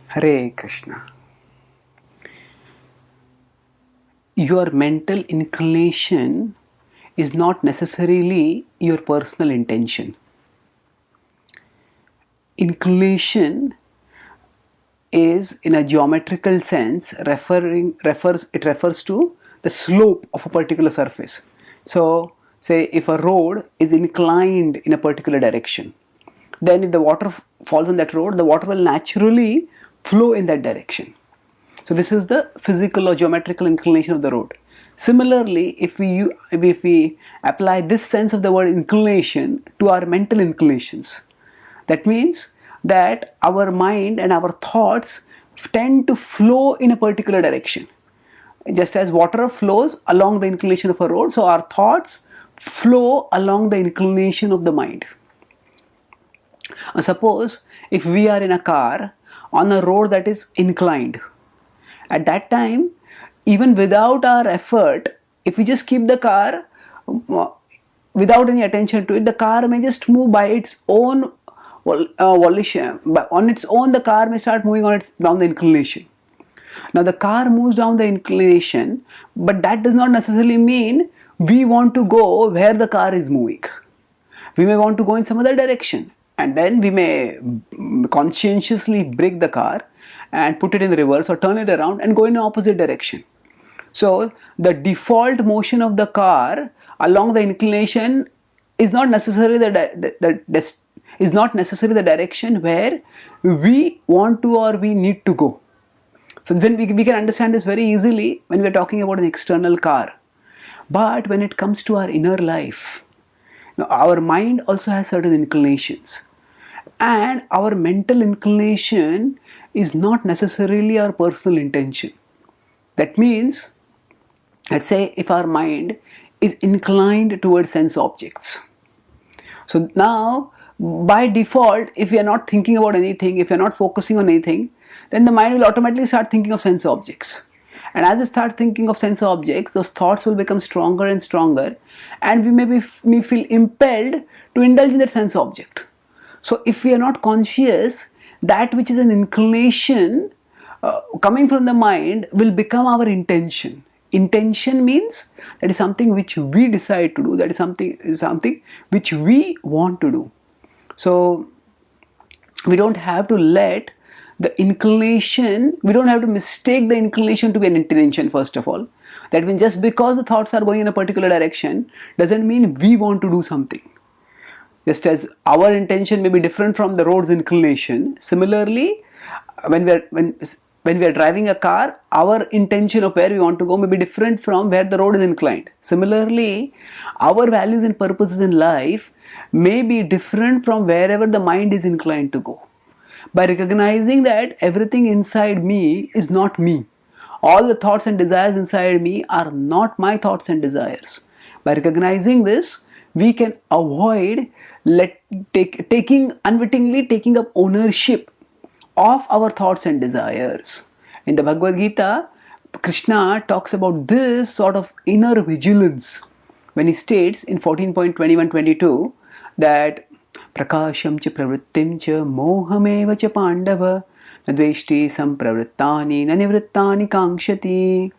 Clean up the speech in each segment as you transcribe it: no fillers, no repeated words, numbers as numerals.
Hare Krishna. Your mental inclination is not necessarily your personal intention. Inclination is, in a geometrical sense, refers to the slope of a particular surface. So, say if a road is inclined in a particular direction, then if the water falls on that road, the water will naturally flow in that direction. So this is the physical or geometrical inclination of the road. Similarly, if we apply this sense of the word inclination to our mental inclinations, that means that our mind and our thoughts tend to flow in a particular direction. Just as water flows along the inclination of a road, so our thoughts flow along the inclination of the mind. Suppose if we are in a car on a road that is inclined, at that time, even without our effort, if we just keep the car without any attention to it, the car may just move by its own volition. On its own, the car may start moving down the inclination. Now the car moves down the inclination, but that does not necessarily mean we want to go where the car is moving. We may want to go in some other direction, and then we may conscientiously brake the car and put it in reverse or turn it around and go in the opposite direction. So the default motion of the car along the inclination is not necessarily the direction where we want to or we need to go. So then we can understand this very easily when we are talking about an external car. But when it comes to our inner life, our mind also has certain inclinations, and our mental inclination is not necessarily our personal intention. That means, let's say if our mind is inclined towards sense objects. So now, by default, if we are not thinking about anything, if we are not focusing on anything, then the mind will automatically start thinking of sense objects. And as it starts thinking of sense objects, those thoughts will become stronger and stronger, and we may feel impelled to indulge in that sense object. So if we are not conscious, that which is an inclination coming from the mind will become our intention. Intention means that is something which we decide to do, that is something which we want to do. So we don't have to let the inclination, we don't have to mistake the inclination to be an intention, first of all. That means just because the thoughts are going in a particular direction doesn't mean we want to do something. Just as our intention may be different from the road's inclination, similarly, when we are driving a car, our intention of where we want to go may be different from where the road is inclined. Similarly, our values and purposes in life may be different from wherever the mind is inclined to go. By recognizing that everything inside me is not me, all the thoughts and desires inside me are not my thoughts and desires. By recognizing this, we can avoid unwittingly taking up ownership of our thoughts and desires. In the Bhagavad Gita, Krishna talks about this sort of inner vigilance when he states in 14.21-22 that Prakasham cha pravrittim cha mohameva cha pandava nadveshti sampravrittani nanivrittani kankshati.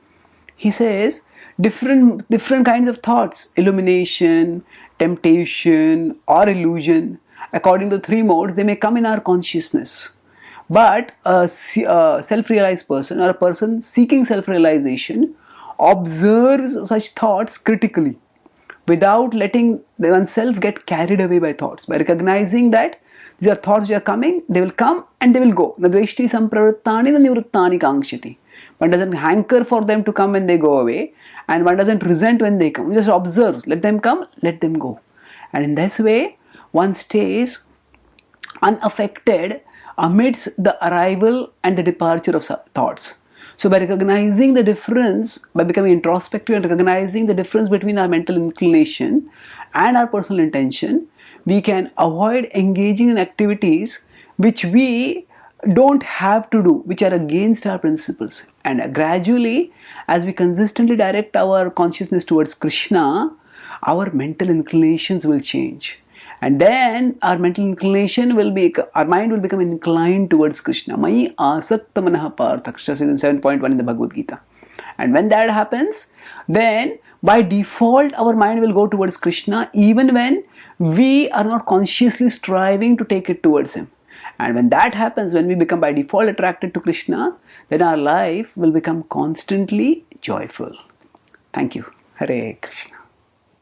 He says different kinds of thoughts, illumination, temptation or illusion, according to three modes, they may come in our consciousness. But a self-realized person or a person seeking self-realization observes such thoughts critically without letting oneself get carried away by thoughts. By recognizing that these are thoughts which are coming, they will come and they will go. Nadveshti sampravrittani nanivrittani kankshati. One doesn't hanker for them to come when they go away, and one doesn't resent when they come. One just observes. Let them come, let them go. And in this way, one stays unaffected amidst the arrival and the departure of thoughts. So by recognizing the difference, by becoming introspective and recognizing the difference between our mental inclination and our personal intention, we can avoid engaging in activities which we don't have to do, which are against our principles. And gradually, as we consistently direct our consciousness towards Krishna, our mental inclinations will change. And then our mental inclination will be, our mind will become inclined towards Krishna. Mai asakta manah partha, Krishna says in 7.1 in the Bhagavad Gita. And when that happens, then by default our mind will go towards Krishna even when we are not consciously striving to take it towards Him. And when that happens, when we become by default attracted to Krishna, then our life will become constantly joyful. Thank you. Hare Krishna.